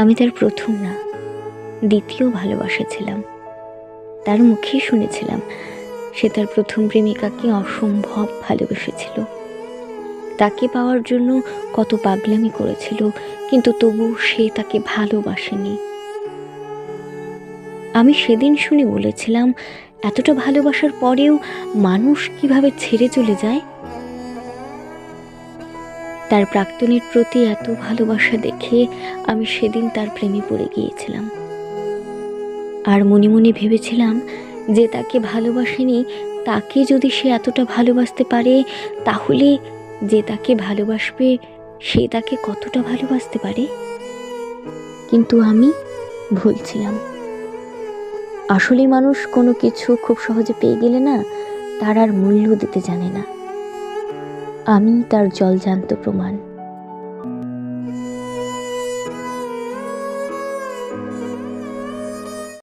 আমি তার প্রথম না, দ্বিতীয় ভালোবাসা ছিলাম। তার মুখেই শুনেছিলাম সে তার প্রথম প্রেমিকাকে অসম্ভব ভালোবেসেছিল। তাকে পাওয়ার জন্য কত পাগলামি করেছিল, কিন্তু তবু সে তাকে ভালোবাসেনি। আমি সেদিন শুনে বলেছিলাম, এতটা ভালোবাসার পরেও মানুষ কিভাবে ছেড়ে চলে যায়। তার প্রাক্তনের প্রতি এত ভালোবাসা দেখে আমি সেদিন তার প্রেমে পড়ে গিয়েছিলাম। আর মনে মনে ভেবেছিলাম, যে তাকে ভালোবাসেনি তাকে যদি সে এতটা ভালোবাসতে পারে, তাহলে যে তাকে ভালোবাসবে সে তাকে কতটা ভালোবাসতে পারে। কিন্তু আমি ভুল ছিলাম। আসলে মানুষ কোনো কিছু খুব সহজে পেয়ে গেলে না, তার আর মূল্য দিতে জানে না। আমি তার জলজান্ত প্রমাণ।